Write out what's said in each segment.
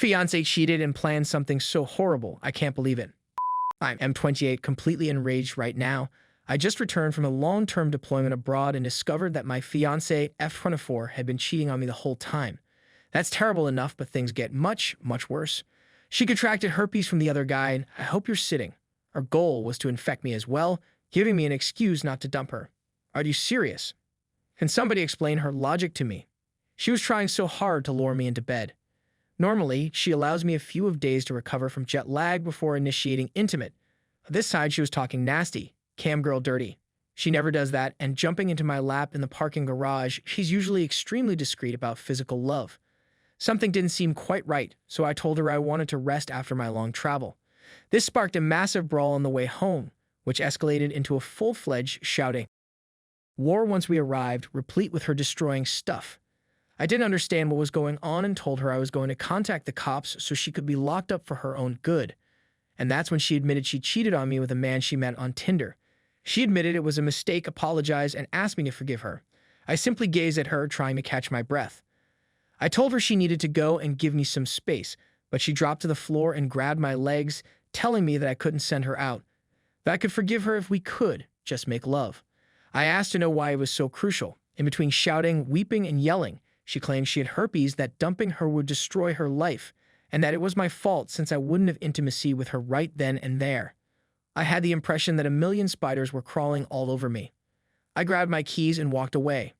Fiancé cheated and planned something so horrible, I can't believe it. I'm 28, completely enraged right now. I just returned from a long-term deployment abroad and discovered that my fiancé, F24, had been cheating on me the whole time. That's terrible enough, but things get much, much worse. She contracted herpes from the other guy, and I hope you're sitting. Her goal was to infect me as well, giving me an excuse not to dump her. Are you serious? Can somebody explain her logic to me? She was trying so hard to lure me into bed. Normally, she allows me a few days to recover from jet lag before initiating intimate. This time, she was talking nasty, cam girl dirty. She never does that, and jumping into my lap in the parking garage, she's usually extremely discreet about physical love. Something didn't seem quite right, so I told her I wanted to rest after my long travel. This sparked a massive brawl on the way home, which escalated into a full-fledged shouting war once we arrived, replete with her destroying stuff. I didn't understand what was going on and told her I was going to contact the cops so she could be locked up for her own good. And that's when she admitted she cheated on me with a man she met on Tinder. She admitted it was a mistake, apologized, and asked me to forgive her. I simply gazed at her, trying to catch my breath. I told her she needed to go and give me some space, but she dropped to the floor and grabbed my legs, telling me that I couldn't send her out, that I could forgive her if we could just make love. I asked to know why it was so crucial. In between shouting, weeping, and yelling, she claimed she had herpes, that dumping her would destroy her life, and that it was my fault since I wouldn't have intimacy with her right then and there. I had the impression that a million spiders were crawling all over me. I grabbed my keys and walked away.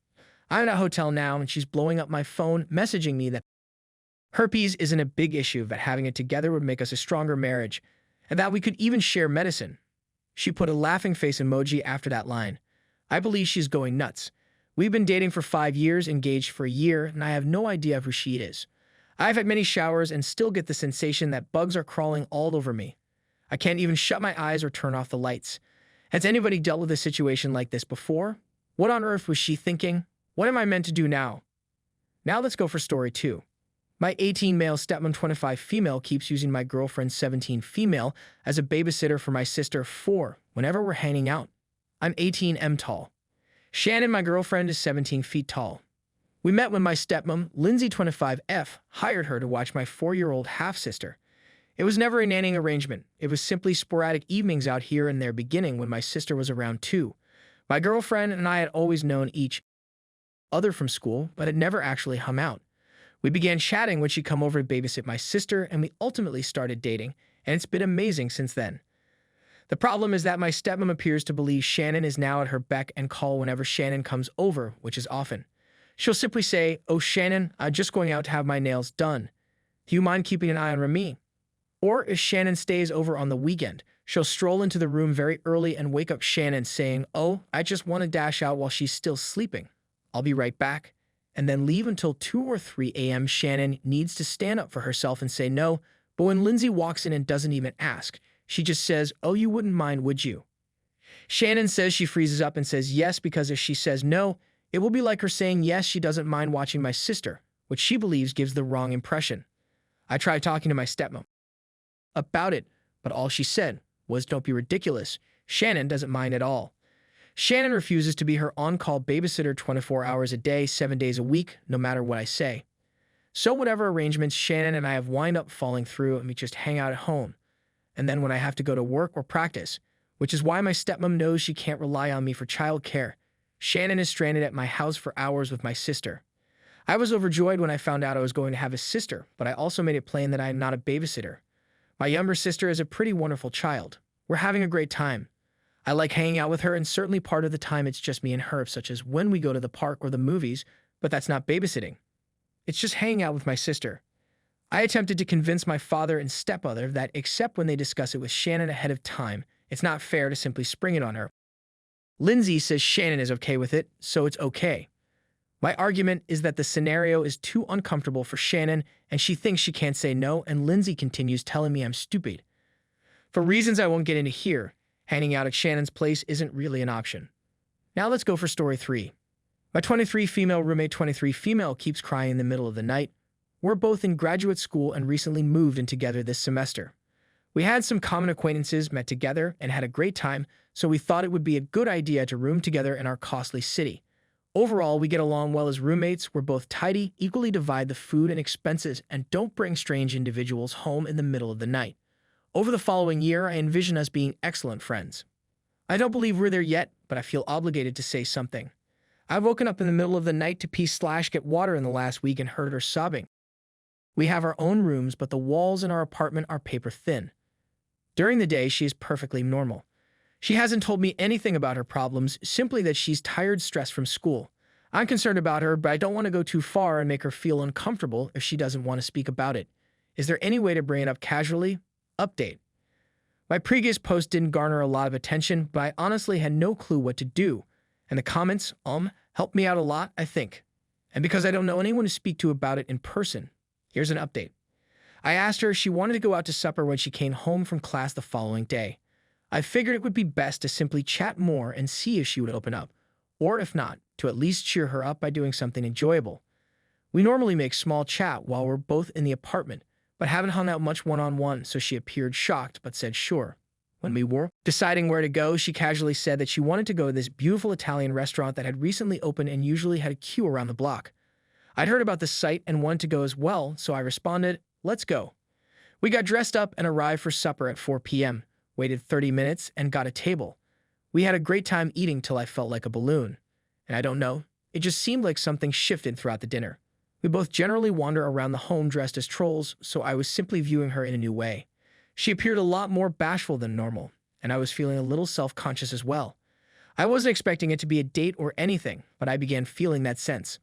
I'm at a hotel now, and she's blowing up my phone, messaging me that herpes isn't a big issue, that having it together would make us a stronger marriage, and that we could even share medicine. She put a laughing face emoji after that line. I believe she's going nuts. We've been dating for 5 years, engaged for a year, and I have no idea who she is. I've had many showers and still get the sensation that bugs are crawling all over me. I can't even shut my eyes or turn off the lights. Has anybody dealt with a situation like this before? What on earth was she thinking? What am I meant to do now? Now let's go for story 2. My 18 male stepmom 25 female keeps using my girlfriend 17 female as a babysitter for my sister 4 whenever we're hanging out. I'm 18 tall. Shannon, my girlfriend, is 17 feet tall. We met when my stepmom, Lindsay 25F, hired her to watch my 4-year-old half-sister. It was never a nannying arrangement. It was simply sporadic evenings out here and there, beginning when my sister was around 2. My girlfriend and I had always known each other from school, but had never actually hung out. We began chatting when she'd come over to babysit my sister, and we ultimately started dating, and it's been amazing since then. The problem is that my stepmom appears to believe Shannon is now at her beck and call whenever Shannon comes over, which is often. She'll simply say, "Oh, Shannon, I'm just going out to have my nails done. Do you mind keeping an eye on Remy?" Or if Shannon stays over on the weekend, she'll stroll into the room very early and wake up Shannon saying, "Oh, I just want to dash out while she's still sleeping. I'll be right back," and then leave until 2 or 3 a.m. Shannon needs to stand up for herself and say no, but when Lindsay walks in and doesn't even ask, she just says, "Oh, you wouldn't mind, would you?" Shannon says she freezes up and says yes, because if she says no, it will be like her saying yes, she doesn't mind watching my sister, which she believes gives the wrong impression. I tried talking to my stepmom about it, but all she said was, "Don't be ridiculous. Shannon doesn't mind at all." Shannon refuses to be her on-call babysitter 24 hours a day, 7 days a week, no matter what I say. So whatever arrangements Shannon and I have wind up falling through, and we just hang out at home. And then when I have to go to work or practice, which is why my stepmom knows she can't rely on me for childcare, Shannon is stranded at my house for hours with my sister. I was overjoyed when I found out I was going to have a sister, but I also made it plain that I am not a babysitter. My younger sister is a pretty wonderful child. We're having a great time. I like hanging out with her, and certainly part of the time it's just me and her, such as when we go to the park or the movies, but that's not babysitting. It's just hanging out with my sister. I attempted to convince my father and stepmother that, except when they discuss it with Shannon ahead of time, it's not fair to simply spring it on her. Lindsay says Shannon is okay with it, so it's okay. My argument is that the scenario is too uncomfortable for Shannon, and she thinks she can't say no, and Lindsay continues telling me I'm stupid. For reasons I won't get into here, hanging out at Shannon's place isn't really an option. Now let's go for story 3. My 23 female roommate 23 female keeps crying in the middle of the night. We're both in graduate school and recently moved in together this semester. We had some common acquaintances, met together, and had a great time, so we thought it would be a good idea to room together in our costly city. Overall, we get along well as roommates. We're both tidy, equally divide the food and expenses, and don't bring strange individuals home in the middle of the night. Over the following year, I envision us being excellent friends. I don't believe we're there yet, but I feel obligated to say something. I've woken up in the middle of the night to pee/get water in the last week and heard her sobbing. We have our own rooms, but the walls in our apartment are paper thin. During the day, she is perfectly normal. She hasn't told me anything about her problems, simply that she's tired, stressed from school. I'm concerned about her, but I don't want to go too far and make her feel uncomfortable if she doesn't want to speak about it. Is there any way to bring it up casually? Update. My previous post didn't garner a lot of attention, but I honestly had no clue what to do. And the comments, helped me out a lot, I think. And because I don't know anyone to speak to about it in person, here's an update. I asked her if she wanted to go out to supper when she came home from class the following day. I figured it would be best to simply chat more and see if she would open up, or if not, to at least cheer her up by doing something enjoyable. We normally make small chat while we're both in the apartment, but haven't hung out much one-on-one, so she appeared shocked but said sure. When we were deciding where to go, she casually said that she wanted to go to this beautiful Italian restaurant that had recently opened and usually had a queue around the block. I'd heard about the site and wanted to go as well, so I responded, "Let's go." We got dressed up and arrived for supper at 4 p.m., waited 30 minutes, and got a table. We had a great time eating till I felt like a balloon. And I don't know, it just seemed like something shifted throughout the dinner. We both generally wander around the home dressed as trolls, so I was simply viewing her in a new way. She appeared a lot more bashful than normal, and I was feeling a little self-conscious as well. I wasn't expecting it to be a date or anything, but I began feeling that sense.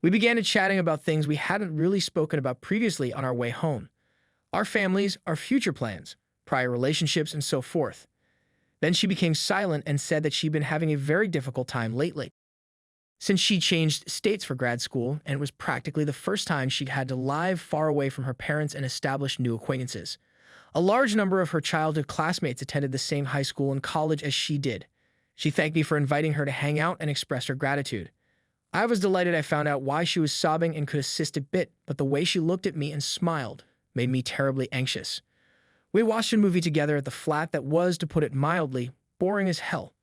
We began to chatting about things we hadn't really spoken about previously on our way home. Our families, our future plans, prior relationships, and so forth. Then she became silent and said that she'd been having a very difficult time lately. Since she changed states for grad school, and it was practically the first time she'd had to live far away from her parents and establish new acquaintances. A large number of her childhood classmates attended the same high school and college as she did. She thanked me for inviting her to hang out and expressed her gratitude. I was delighted I found out why she was sobbing and could assist a bit, but the way she looked at me and smiled made me terribly anxious. We watched a movie together at the flat that was, to put it mildly, boring as hell,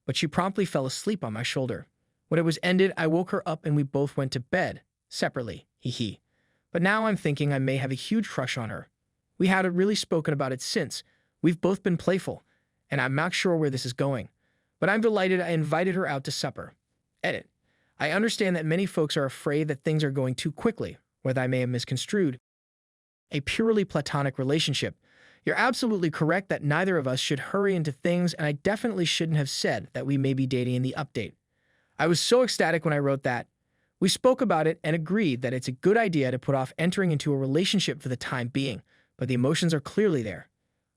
but she promptly fell asleep on my shoulder. When it was ended, I woke her up and we both went to bed, separately, hee. But now I'm thinking I may have a huge crush on her. We hadn't really spoken about it since. We've both been playful, and I'm not sure where this is going. But I'm delighted I invited her out to supper. Edit. I understand that many folks are afraid that things are going too quickly, whether I may have misconstrued a purely platonic relationship. You're absolutely correct that neither of us should hurry into things, and I definitely shouldn't have said that we may be dating in the update. I was so ecstatic when I wrote that. We spoke about it and agreed that it's a good idea to put off entering into a relationship for the time being, but the emotions are clearly there.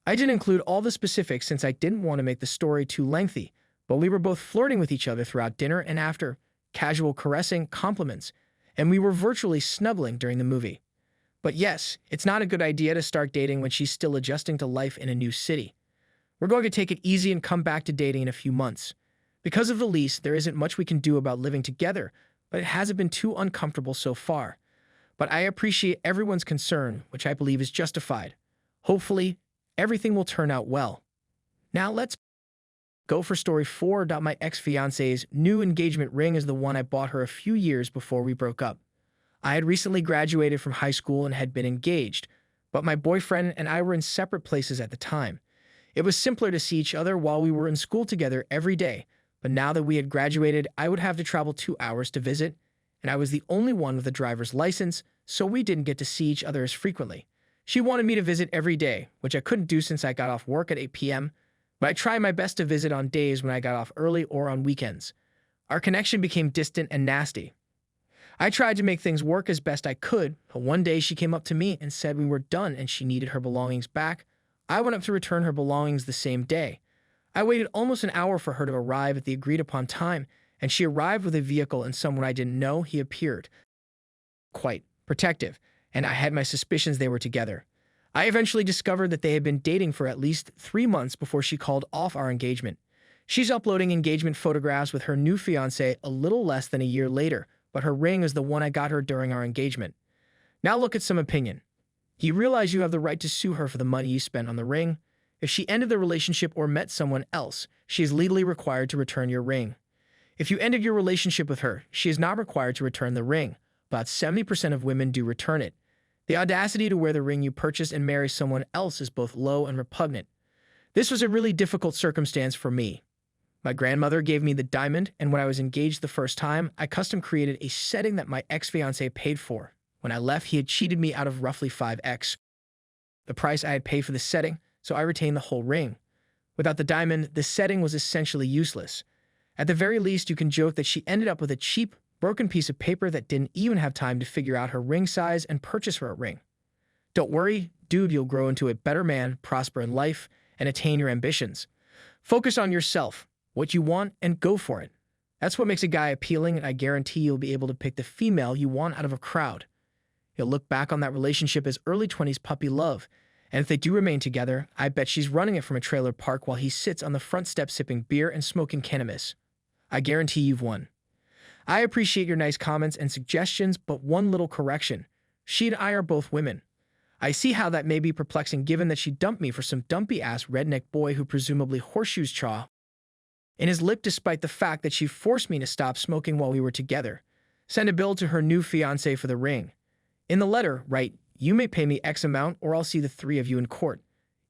I didn't include all the specifics since I didn't want to make the story too lengthy, but we were both flirting with each other throughout dinner and after, casual caressing, compliments, and we were virtually snuggling during the movie. But yes, it's not a good idea to start dating when she's still adjusting to life in a new city. We're going to take it easy and come back to dating in a few months. Because of the lease, there isn't much we can do about living together, but it hasn't been too uncomfortable so far. But I appreciate everyone's concern, which I believe is justified. Hopefully, everything will turn out well. Now let's go for story 4. My ex-fiance's new engagement ring is the one I bought her a few years before we broke up. I had recently graduated from high school and had been engaged, but my boyfriend and I were in separate places at the time. It was simpler to see each other while we were in school together every day, but now that we had graduated, I would have to travel 2 hours to visit, and I was the only one with a driver's license, so we didn't get to see each other as frequently. She wanted me to visit every day, which I couldn't do since I got off work at 8 p.m., but I tried my best to visit on days when I got off early or on weekends. Our connection became distant and nasty. I tried to make things work as best I could, but one day she came up to me and said we were done and she needed her belongings back. I went up to return her belongings the same day. I waited almost an hour for her to arrive at the agreed-upon time, and she arrived with a vehicle and someone I didn't know. He appeared quite protective, and I had my suspicions they were together. I eventually discovered that they had been dating for at least 3 months before she called off our engagement. She's uploading engagement photographs with her new fiancé a little less than a year later, but her ring is the one I got her during our engagement. Now look at some opinion. You realize you have the right to sue her for the money you spent on the ring. If she ended the relationship or met someone else, she is legally required to return your ring. If you ended your relationship with her, she is not required to return the ring. About 70% of women do return it. The audacity to wear the ring you purchased and marry someone else is both low and repugnant. This was a really difficult circumstance for me. My grandmother gave me the diamond, and when I was engaged the first time, I custom created a setting that my ex-fiancé paid for. When I left, he had cheated me out of roughly 5x the price I had paid for the setting, so I retained the whole ring. Without the diamond, the setting was essentially useless. At the very least, you can joke that she ended up with a cheap, broken piece of paper that didn't even have time to figure out her ring size and purchase her a ring. Don't worry, dude, you'll grow into a better man, prosper in life, and attain your ambitions. Focus on yourself, what you want, and go for it. That's what makes a guy appealing, and I guarantee you'll be able to pick the female you want out of a crowd. You'll look back on that relationship as early 20s puppy love, and if they do remain together, I bet she's running it from a trailer park while he sits on the front step sipping beer and smoking cannabis. I guarantee you've won. I appreciate your nice comments and suggestions, but one little correction. She and I are both women. I see how that may be perplexing given that she dumped me for some dumpy-ass redneck boy who presumably horseshoes chaw in his lip despite the fact that she forced me to stop smoking while we were together. Send a bill to her new fiancé for the ring. In the letter, write, "You may pay me X amount or I'll see the three of you in court."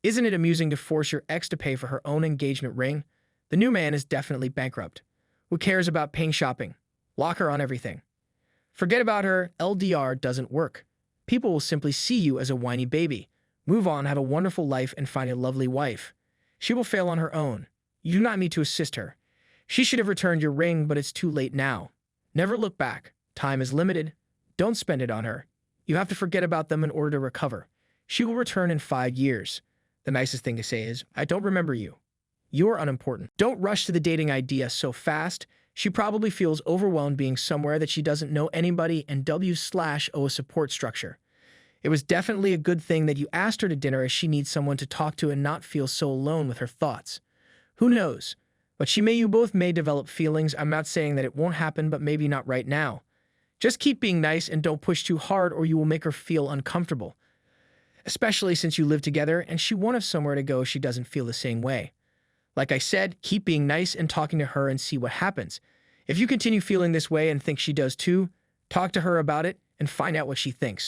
Isn't it amusing to force your ex to pay for her own engagement ring? The new man is definitely bankrupt. Who cares about paying shopping? Lock her on everything. Forget about her, LDR doesn't work. People will simply see you as a whiny baby. Move on, have a wonderful life, and find a lovely wife. She will fail on her own. You do not need to assist her. She should have returned your ring, but it's too late now. Never look back. Time is limited. Don't spend it on her. You have to forget about them in order to recover. She will return in 5 years. The nicest thing to say is, I don't remember you. You are unimportant. Don't rush to the dating idea so fast. She probably feels overwhelmed being somewhere that she doesn't know anybody and W/O a support structure. It was definitely a good thing that you asked her to dinner as she needs someone to talk to and not feel so alone with her thoughts. Who knows? But you both may develop feelings. I'm not saying that it won't happen, but maybe not right now. Just keep being nice and don't push too hard or you will make her feel uncomfortable. Especially since you live together and she won't have somewhere to go if she doesn't feel the same way. Like I said, keep being nice and talking to her and see what happens. If you continue feeling this way and think she does too, talk to her about it and find out what she thinks.